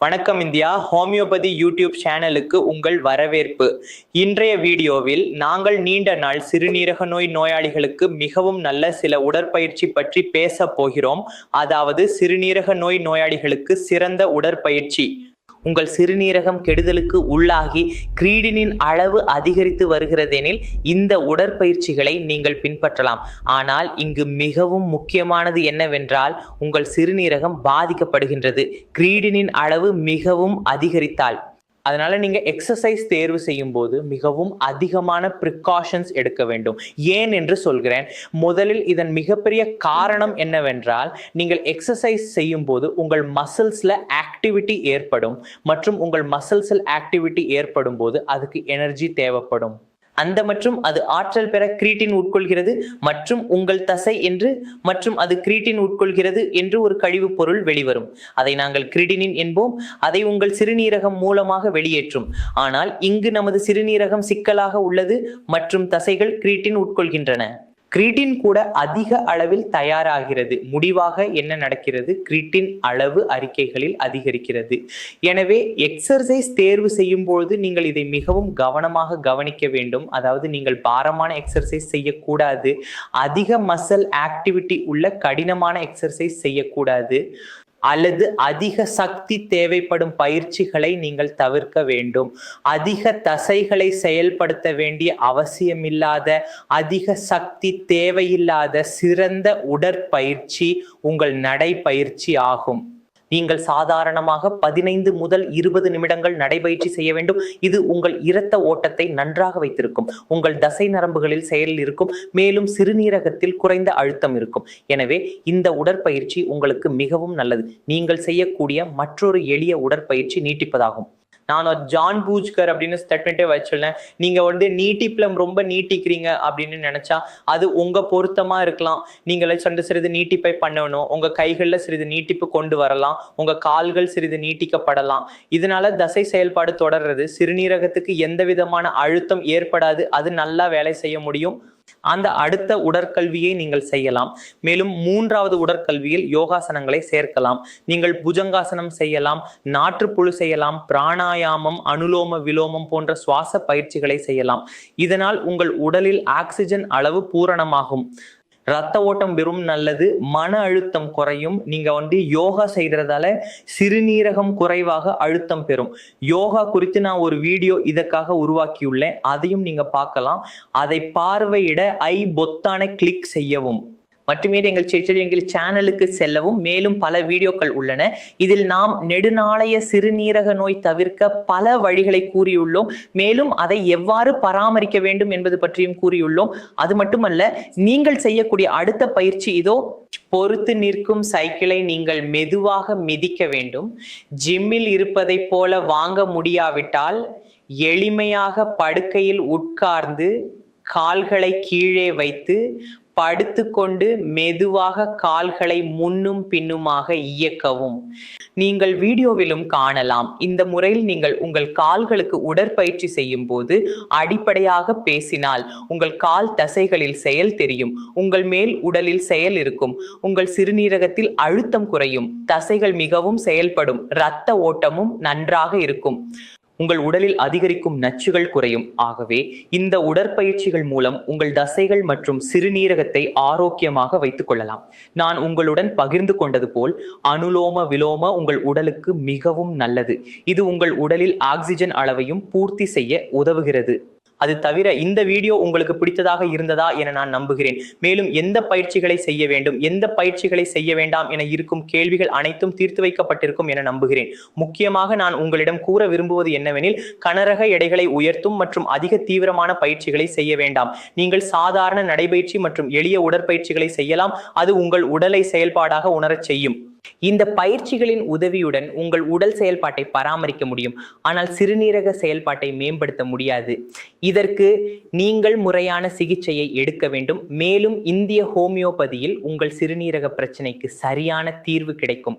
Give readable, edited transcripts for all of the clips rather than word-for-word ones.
வணக்கம் India homeopathy YouTube சேனலுக்கு உங்கள் வரவேற்பு. இன்றைய வீடியோவில் நாங்கள் நீண்ட நாள் சிறுநீரக நோய் நோயாளிகளுக்கு மிகவும் நல்ல சில உடற்பயிற்சி பற்றி பேச போகிறோம். அதாவது சிறுநீரக நோய் நோயாளிகளுக்கு சிறந்த உடற்பயிற்சி. உங்கள் சிறுநீரகம் கெடுதலுக்கு உள்ளாகி கிரீடினின் அளவு அதிகரித்து வருகிறதெனில் இந்த உடற்பயிற்சிகளை நீங்கள் பின்பற்றலாம். ஆனால் இங்கு மிகவும் முக்கியமானது என்னவென்றால் உங்கள் சிறுநீரகம் பாதிக்கப்படுகின்றது, கிரீடினின் அளவு மிகவும் அதிகரித்தால். அதனால நீங்க எக்ஸசைஸ் தேர்வு செய்யும் போது மிகவும் அதிகமான ப்ரிகாஷன்ஸ் எடுக்க வேண்டும். ஏன் என்று சொல்கிறேன். முதலில் இதன் மிகப்பெரிய காரணம் என்னவென்றால், நீங்கள் எக்ஸசைஸ் செய்யும் போது உங்கள் மசில்ஸ்ல ஆக்டிவிட்டி ஏற்படும் மற்றும் உங்கள் மசில்ஸில் ஆக்டிவிட்டி ஏற்படும் போது அதுக்கு எனர்ஜி தேவைப்படும். மற்றும் அது ஆற்றல் பெற கிரீட்டின் உட்கொள்கிறது மற்றும் உங்கள் தசை மற்றும் அது கிரீட்டின் உட்கொள்கிறது என்று ஒரு கழிவு பொருள் வெளிவரும். அதை நாங்கள் கிரீட்டினின் என்போம். அதை உங்கள் சிறுநீரகம் மூலமாக வெளியேற்றும். ஆனால் இங்கு நமது சிறுநீரகம் சிக்கலாக உள்ளது மற்றும் தசைகள் கிரீட்டின் உட்கொள்கின்றன. கிரீட்டின் கூட அதிக அளவில் தயாராகிறது. முடிவாக என்ன நடக்கிறது? கிரீட்டின் அளவு அறிக்கைகளில் அதிகரிக்கிறது. எனவே எக்ஸசைஸ் தேர்வு செய்யும் பொழுது நீங்கள் இதை மிகவும் கவனமாக கவனிக்க வேண்டும். அதாவது நீங்கள் பாரமான எக்ஸசைஸ் செய்யக்கூடாது, அதிக மசில் ஆக்டிவிட்டி உள்ள கடினமான எக்ஸசைஸ் செய்யக்கூடாது, அல்லது அதிக சக்தி தேவைப்படும் பயிற்சிகளை நீங்கள் தவிர்க்க வேண்டும். அதிக தசைகளை செயல்படுத்த வேண்டிய அவசியமில்லாத, அதிக சக்தி தேவையில்லாத சிறந்த உடற்பயிற்சி உங்கள் நடைப்பயிற்சி ஆகும். நீங்கள் சாதாரணமாக 15 முதல் 20 நிமிடங்கள் நடைபயிற்சி செய்ய வேண்டும். இது உங்கள் இரத்த ஓட்டத்தை நன்றாக வைத்திருக்கும், உங்கள் தசை நரம்புகளில் செயலில் இருக்கும், மேலும் சிறுநீரகத்தில் குறைந்த அழுத்தம் இருக்கும். எனவே இந்த உடற்பயிற்சி உங்களுக்கு மிகவும் நல்லது. நீங்கள் செய்யக்கூடிய மற்றொரு எளிய உடற்பயிற்சி நீட்டிப்பதாகும். நான் ஜான் பூஜ்கர் அப்படின்னு ஸ்டேட்மெண்ட்டே வச்சிருந்தேன். நீங்க நீட்டிப்புல ரொம்ப நீட்டிக்கிறீங்க அப்படின்னு நினைச்சா அது உங்க பொருத்தமா இருக்கலாம். நீங்களே சிறிது நீட்டிப்பை பண்ணணும். உங்க கைகள்ல சிறிது நீட்டிப்பு கொண்டு வரலாம், உங்க கால்கள் சிறிது நீட்டிக்கப்படலாம். இதனால தசை செயல்பாடு தொடர்றது, சிறுநீரகத்துக்கு எந்த விதமான அழுத்தம் ஏற்படாது, அது நல்லா வேலை செய்ய முடியும். அந்த அடுத்த உடற்கல்வியை நீங்கள் செய்யலாம். மேலும் 3வது உடற்கல்வியில் யோகாசனங்களை சேர்க்கலாம். நீங்கள் புஜங்காசனம் செய்யலாம், நாற்றுப்புழு செய்யலாம், பிராணாயாமம், அனுலோம விலோமம் போன்ற சுவாச பயிற்சிகளை செய்யலாம். இதனால் உங்கள் உடலில் ஆக்சிஜன் அளவு பூரணமாகும், ரத்த ஓட்டம் வெறும் நல்லது, மன அழுத்தம் குறையும். நீங்க யோகா செய்யறதால சிறுநீரகம் குறைவாக அழுத்தம் பெறும். யோகா குறித்து நான் ஒரு வீடியோ இதற்காக உருவாக்கியுள்ளேன், அதையும் நீங்க பார்க்கலாம். அதை பார்வையிட ஐ பொத்தானை கிளிக் செய்யவும். மட்டுமே எங்கள் சேனலுக்கு செல்லவும். மேலும் பல வீடியோக்கள் உள்ளன. இதில் நாம் நெடுநாளைய சிறுநீரக நோய் தவிர்க்க பல வழிகளை கூறியுள்ளோம். மேலும் அதை எவ்வாறு பராமரிக்க வேண்டும் என்பது பற்றியும் கூறியுள்ளோம். அது மட்டுமல்ல, நீங்கள் செய்யக்கூடிய அடுத்த பயிற்சி இதோ. பொறுத்து நிற்கும் சைக்கிளை நீங்கள் மெதுவாக மிதிக்க வேண்டும். ஜிம்மில் இருப்பதை போல வாங்க முடியாவிட்டால் எளிமையாக படுக்கையில் உட்கார்ந்து கால்களை கீழே வைத்து படுத்துக்கொண்டு மெதுவாக கால்களை முன்னும் பின்னுமாக இயக்கவும். நீங்கள் வீடியோவிலும் காணலாம். இந்த முறையில் நீங்கள் உங்கள் கால்களுக்கு உடற்பயிற்சி செய்யும் போது அடிப்படையாக பேசினால் உங்கள் கால் தசைகளில் செயல் தெரியும், உங்கள் மேல் உடலில் செயல் இருக்கும், உங்கள் சிறுநீரகத்தில் அழுத்தம் குறையும், தசைகள் மிகவும் செயல்படும், இரத்த ஓட்டமும் நன்றாக இருக்கும், உங்கள் உடலில் அதிகரிக்கும் நச்சுகள் குறையும். ஆகவே இந்த உடற்பயிற்சிகள் மூலம் உங்கள் தசைகள் மற்றும் சிறுநீரகத்தை ஆரோக்கியமாக வைத்துக் கொள்ளலாம். நான் உங்களுடன் பகிர்ந்து கொண்டது போல் அனுலோம விலோம உங்கள் உடலுக்கு மிகவும் நல்லது. இது உங்கள் உடலில் ஆக்சிஜன் அளவையும் பூர்த்தி செய்ய உதவுகிறது. அது தவிர இந்த வீடியோ உங்களுக்கு பிடித்ததாக இருந்ததா என நான் நம்புகிறேன். மேலும் எந்த பயிற்சிகளை செய்ய வேண்டும், எந்த பயிற்சிகளை செய்ய வேண்டாம் என இருக்கும் கேள்விகள் அனைத்தும் தீர்த்து வைக்கப்பட்டிருக்கும் என நம்புகிறேன். முக்கியமாக நான் உங்களிடம் கூற விரும்புவது என்னவெனில், கனரக எடைகளை உயர்த்தும் மற்றும் அதிக தீவிரமான பயிற்சிகளை செய்ய வேண்டாம். நீங்கள் சாதாரண நடைபயிற்சி மற்றும் எளிய உடற்பயிற்சிகளை செய்யலாம். அது உங்கள் உடலை செயல்பாடாக உணரச் செய்யும். இந்த பயிற்சிகளின் உதவியுடன் உங்கள் உடல் செயல்பாட்டை பராமரிக்க முடியும், ஆனால் சிறுநீரக செயல்பாட்டை மேம்படுத்த முடியாது. இதற்கு நீங்கள் முறையான சிகிச்சையை எடுக்க வேண்டும். மேலும் இந்திய ஹோமியோபதியில் உங்கள் சிறுநீரக பிரச்சனைக்கு சரியான தீர்வு கிடைக்கும்.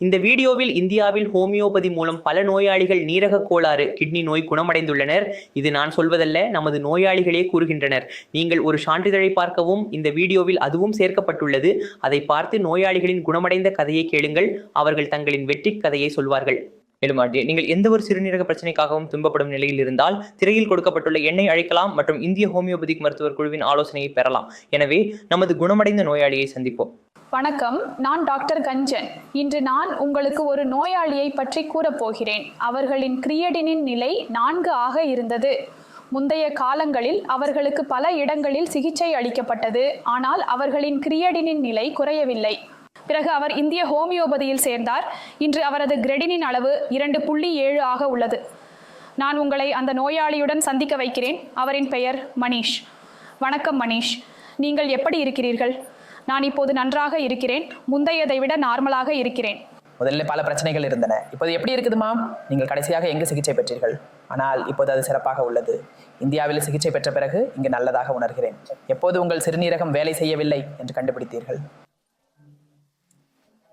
இந்த வீடியோவில் இந்தியாவில் ஹோமியோபதி மூலம் பல நோயாளிகள் நீரக கோளாறு, கிட்னி நோய் குணமடைந்துள்ளனர். இது நான் சொல்வதல்ல, நமது நோயாளிகளே கூறுகின்றனர். நீங்கள் ஒரு சான்றிதழை பார்க்கவும். இந்த வீடியோவில் அதுவும் சேர்க்கப்பட்டுள்ளது. அதை பார்த்து நோயாளிகளின் குணமடைந்த கதையை கேளுங்கள். அவர்கள் தங்களின் வெற்றி கதையை சொல்வார்கள். மேலும் நீங்கள் எந்த ஒரு சிறுநீரக பிரச்சனைக்காகவும் துன்பப்படும் நிலையில் இருந்தால் திரையில் கொடுக்கப்பட்டுள்ள எண்ணை அழைக்கலாம் மற்றும் இந்திய ஹோமியோபதிக் மருத்துவர் குழுவின் ஆலோசனையை பெறலாம். எனவே நமது குணமடைந்த நோயாளியை சந்திப்போம். வணக்கம், நான் டாக்டர் கஞ்சன். இன்று நான் உங்களுக்கு ஒரு நோயாளியை பற்றி கூறப்போகிறேன். அவர்களின் கிரியேட்டினின் நிலை 4 ஆக இருந்தது. முந்தைய காலங்களில் அவர்களுக்கு பல இடங்களில் சிகிச்சை அளிக்கப்பட்டது. ஆனால் அவர்களின் கிரியேட்டினின் நிலை குறையவில்லை. பிறகு அவர் இந்திய ஹோமியோபதியில் சேர்ந்தார். இன்று அவரது கிரெடினின் அளவு 2.7 ஆக உள்ளது. நான் உங்களை அந்த நோயாளியுடன் சந்திக்க வைக்கிறேன். அவரின் பெயர் மனிஷ். வணக்கம் மனிஷ், நீங்கள் எப்படி இருக்கிறீர்கள்? நான் இப்போது நன்றாக இருக்கிறேன். முந்தையதை விட நார்மலாக இருக்கிறேன். முதல்ல பல பிரச்சனைகள் இருந்தன. இப்போது எப்படி இருக்குதுமா? நீங்கள் கடைசியாக எங்கு சிகிச்சை பெற்றீர்கள்? ஆனால் இப்போது அது சிறப்பாக உள்ளது. இந்தியாவில் சிகிச்சை பெற்ற பிறகு இங்கு நல்லதாக உணர்கிறேன். எப்போது உங்கள் சிறுநீரகம் வேலை செய்யவில்லை என்று கண்டுபிடித்தீர்கள்?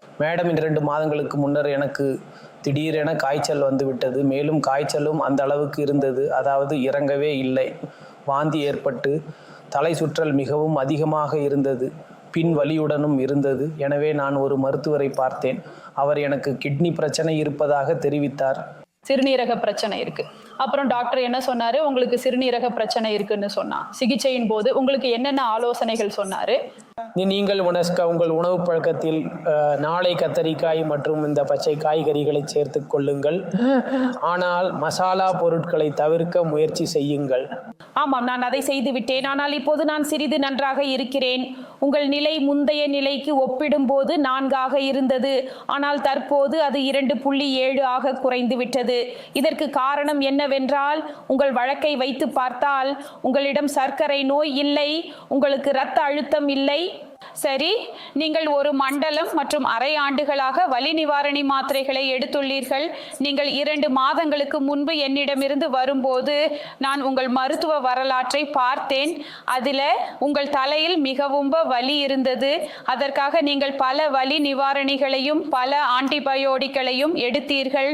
மேடம், 2 மாதங்களுக்கு முன்னர் எனக்கு திடீரென காய்ச்சல் வந்து விட்டது. மேலும் காய்ச்சலும் அந்த அளவுக்கு இருந்தது. அதாவது இறங்கவே இல்லை. வாந்தி ஏற்பட்டு தலை சுற்றல் மிகவும் அதிகமாக இருந்தது. பின் வலியுடனும் இருந்தது. எனவே நான் ஒரு மருத்துவரை பார்த்தேன். அவர் எனக்கு கிட்னி பிரச்சனை இருப்பதாக தெரிவித்தார். சிறுநீரக பிரச்சனை இருக்கு. அப்புறம் டாக்டர் என்ன சொன்னாரு? உங்களுக்கு சிறுநீரக பிரச்சனை இருக்குன்னு சொன்னா. சிகிச்சையின் போது உங்களுக்கு என்னென்ன ஆலோசனைகள் சொன்னாரு? நீங்கள் உங்கள் உணவு பழக்கத்தில் நாளை கத்தரிக்காய் மற்றும் இந்த பச்சை காய்கறிகளை சேர்த்து கொள்ளுங்கள். ஆனால் மசாலா பொருட்களை தவிர்க்க முயற்சி செய்யுங்கள். ஆமாம், நான் அதை செய்து விட்டேன். ஆனால் இப்போது நான் சிறிது நன்றாக இருக்கிறேன். உங்கள் நிலை முந்தைய நிலைக்கு ஒப்பிடும் போது 4 ஆக இருந்தது. ஆனால் தற்போது அது 2.7 ஆக குறைந்து விட்டது. இதற்கு காரணம் என்னவென்றால், உங்கள் வழக்கை வைத்து பார்த்தால் உங்களிடம் சர்க்கரை நோய் இல்லை, உங்களுக்கு இரத்த அழுத்தம் இல்லை. சரி, நீங்கள் 1 மண்டலம் மற்றும் அரை ஆண்டுகளாக வலி நிவாரணி மாத்திரைகளை எடுத்துள்ளீர்கள். நீங்கள் 2 மாதங்களுக்கு முன்பு என்னிடமிருந்து வரும்போது நான் உங்கள் மருத்துவ வரலாற்றை பார்த்தேன். அதில் உங்கள் தலையில் மிகவும் வலி இருந்தது. அதற்காக நீங்கள் பல வலி நிவாரணிகளையும் பல ஆன்டிபயோட்டிக்களையும் எடுத்தீர்கள்.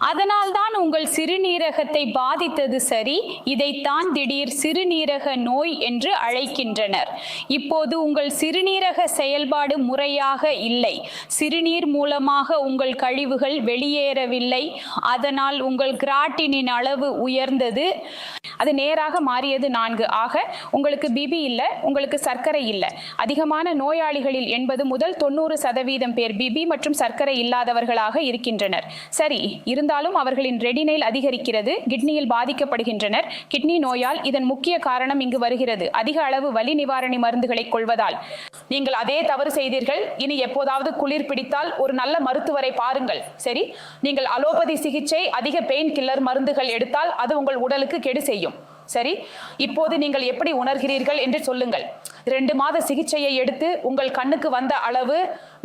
அதனால்தான் உங்கள் சிறுநீரகத்தை பாதித்தது. சரி, இதைத்தான் திடீர் சிறுநீரக நோய் என்று அழைக்கின்றனர். இப்போது உங்கள் சிறுநீரக செயல்பாடு முறையாக இல்லை. சிறுநீர் மூலமாக உங்கள் கழிவுகள் வெளியேறவில்லை. அதனால் உங்கள் கிராட்டினின் அளவு உயர்ந்தது. அது நேராக மாறியது 4 ஆக. உங்களுக்கு பிபி இல்லை, உங்களுக்கு சர்க்கரை இல்லை. அதிகமான நோயாளிகளில் 80 முதல் 90% பேர் பிபி மற்றும் சர்க்கரை இல்லாதவர்களாக இருக்கின்றனர். சரி, இருந்தாலும் அவர்களின் ரெடினைல் அதிகரிக்கிறது, கிட்னியில் பாதிக்கப்படுகின்றனர். கிட்னி நோயால் இதன் முக்கிய காரணம் இங்கு வருகிறது. அதிக அளவு வலி நிவாரணி மருந்துகளை கொள்வதால். நீங்கள் அதே தவறு செய்தீர்கள். இனி எப்போதாவது குளிர் பிடித்தால் ஒரு நல்ல மருத்துவரை பாருங்கள். சரி, நீங்கள் அலோபதி சிகிச்சை, அதிக பெயின் கில்லர் மருந்துகள் எடுத்தால் அது உங்கள் உடலுக்கு கெடு செய்யும். சரி, இப்போது நீங்கள் எப்படி உணர்கிறீர்கள் என்று சொல்லுங்கள். 2 மாத சிகிச்சையை எடுத்து உங்கள் கண்ணுக்கு வந்த அளவு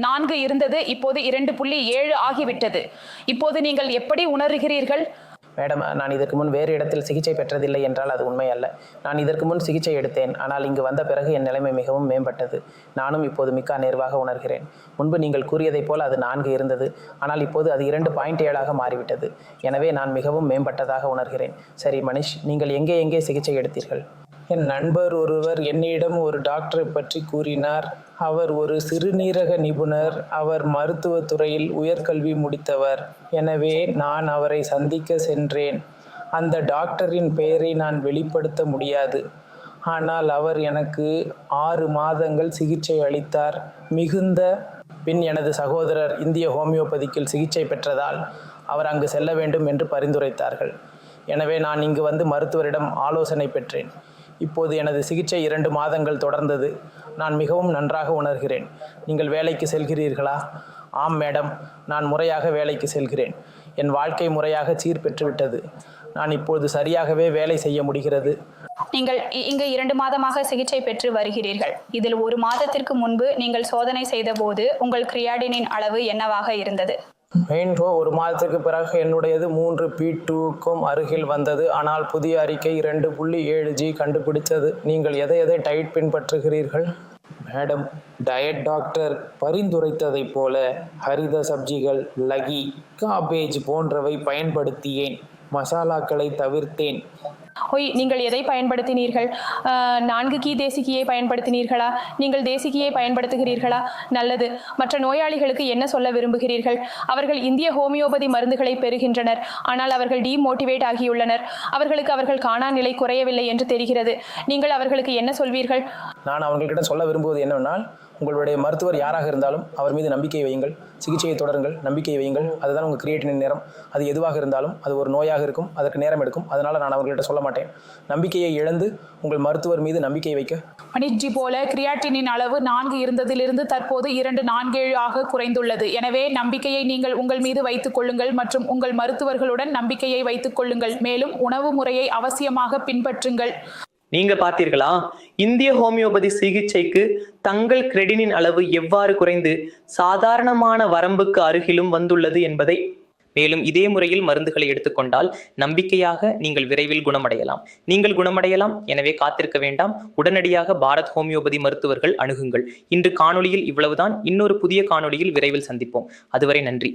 4 இருந்தது, இப்போது 2.7 ஆகிவிட்டது. இப்போது நீங்கள் எப்படி உணர்கிறீர்கள்? மேடம், நான் இதற்கு முன் வேறு இடத்தில் சிகிச்சை பெற்றதில்லை என்றால் அது உண்மை அல்ல. நான் இதற்கு முன் சிகிச்சை எடுத்தேன். ஆனால் இங்கு வந்த பிறகு என் நிலைமை மிகவும் மேம்பட்டது. நானும் இப்போது மிக்க நேர்வாக உணர்கிறேன். முன்பு நீங்கள் கூறியதைப் போல் அது 4 இருந்தது. ஆனால் இப்போது அது 2.7 மாறிவிட்டது. எனவே நான் மிகவும் மேம்பட்டதாக உணர்கிறேன். சரி மனிஷ், நீங்கள் எங்கே சிகிச்சை எடுத்தீர்கள்? என் நண்பர் ஒருவர் என்னிடம் ஒரு டாக்டரை பற்றி கூறினார். அவர் ஒரு சிறுநீரக நிபுணர். அவர் மருத்துவத்துறையில் உயர்கல்வி முடித்தவர். எனவே நான் அவரை சந்திக்க சென்றேன். அந்த டாக்டரின் பெயரை நான் வெளிப்படுத்த முடியாது. ஆனால் அவர் எனக்கு 6 மாதங்கள் சிகிச்சை அளித்தார். பின் எனது சகோதரர் இந்திய ஹோமியோபதிக்கில் சிகிச்சை பெற்றதால் அவர் அங்கு செல்ல வேண்டும் என்று பரிந்துரைத்தார்கள். எனவே நான் இங்கு வந்து மருத்துவரிடம் ஆலோசனை பெற்றேன். இப்போது எனது சிகிச்சை 2 மாதங்கள் தொடர்ந்தது. நான் மிகவும் நன்றாக உணர்கிறேன். நீங்கள் வேலைக்கு செல்கிறீர்களா? ஆம் மேடம், நான் முறையாக வேலைக்கு செல்கிறேன். என் வாழ்க்கை முறையாக சீர்பெற்றுவிட்டது. நான் இப்போது சரியாகவே வேலை செய்ய முடிகிறது. நீங்கள் இங்கு 2 மாதமாக சிகிச்சை பெற்று வருகிறீர்கள். இதில் 1 மாதத்திற்கு முன்பு நீங்கள் சோதனை செய்த போது உங்கள் கிரியாட்டினின் அளவு என்னவாக இருந்தது? மெயின்ஹோ 1 மாதத்துக்கு பிறகு என்னுடையது 3p2க்கும் அருகில் வந்தது. ஆனால் புதிய அறிக்கை 2.7G கண்டுபிடித்தது. நீங்கள் எதை டயட் பின்பற்றுகிறீர்கள்? மேடம், டயட் டாக்டர் பரிந்துரைத்ததைப் போல ஹரித சப்ஜிகள், லகி, காபேஜ் போன்றவை பயன்படுத்தியேன். மசாலாக்களை தவிர்த்தேன். நீங்கள் எதை பயன்படுத்தினீர்கள்? 4 கீ தேசிகியை பயன்படுத்தினீர்களா? நீங்கள் தேசிகியை பயன்படுத்துகிறீர்களா? நல்லது. மற்ற நோயாளிகளுக்கு என்ன சொல்ல விரும்புகிறீர்கள்? அவர்கள் இந்திய ஹோமியோபதி மருந்துகளை பெறுகின்றனர், ஆனால் அவர்கள் டீமோட்டிவேட் ஆகியுள்ளனர். அவர்களுக்கு அவர்கள் காணா நிலை குறையவில்லை என்று தெரிகிறது. நீங்கள் அவர்களுக்கு என்ன சொல்வீர்கள்? நான் அவர்களிடம் சொல்ல விரும்புவது என்னவென்றால், உங்களுடைய மருத்துவர் யாராக இருந்தாலும் அவர் மீது நம்பிக்கை வையுங்கள், சிகிச்சையை தொடருங்கள், நம்பிக்கை வையுங்கள். அதுதான் உங்கள் கிரியேட்டினின் நேரம். அது எதுவாக இருந்தாலும் அது ஒரு நோயாக இருக்கும், அதற்கு நேரம் எடுக்கும். அதனால் நான் அவர்களிடம் சொல்ல மாட்டேன். நம்பிக்கையை இழந்து உங்கள் மருத்துவர் மீது நம்பிக்கை வைக்க. அனிட்ஜி போல கிரியாட்டினின் அளவு 4 இருந்ததிலிருந்து தற்போது 247 ஆக குறைந்துள்ளது. எனவே நம்பிக்கையை நீங்கள் உங்கள் மீது வைத்துக் கொள்ளுங்கள் மற்றும் உங்கள் மருத்துவர்களுடன் நம்பிக்கையை வைத்துக் கொள்ளுங்கள். மேலும் உணவு முறையை அவசியமாக பின்பற்றுங்கள். நீங்க பார்த்தீர்களா, இந்திய ஹோமியோபதி சிகிச்சைக்கு தங்கள் கிரெடினின் அளவு எவ்வாறு குறைந்து சாதாரணமான வரம்புக்கு அருகிலும் வந்துள்ளது என்பதை. மேலும் இதே முறையில் மருந்துகளை எடுத்துக்கொண்டால் நம்பிக்கையாக நீங்கள் விரைவில் குணமடையலாம். நீங்கள் குணமடையலாம், எனவே காத்திருக்க வேண்டாம். உடனடியாக பாரத் ஹோமியோபதி மருத்துவர்கள் அணுகுங்கள். இன்று காணொளியில் இவ்வளவுதான். இன்னொரு புதிய காணொளியில் விரைவில் சந்திப்போம். அதுவரை நன்றி.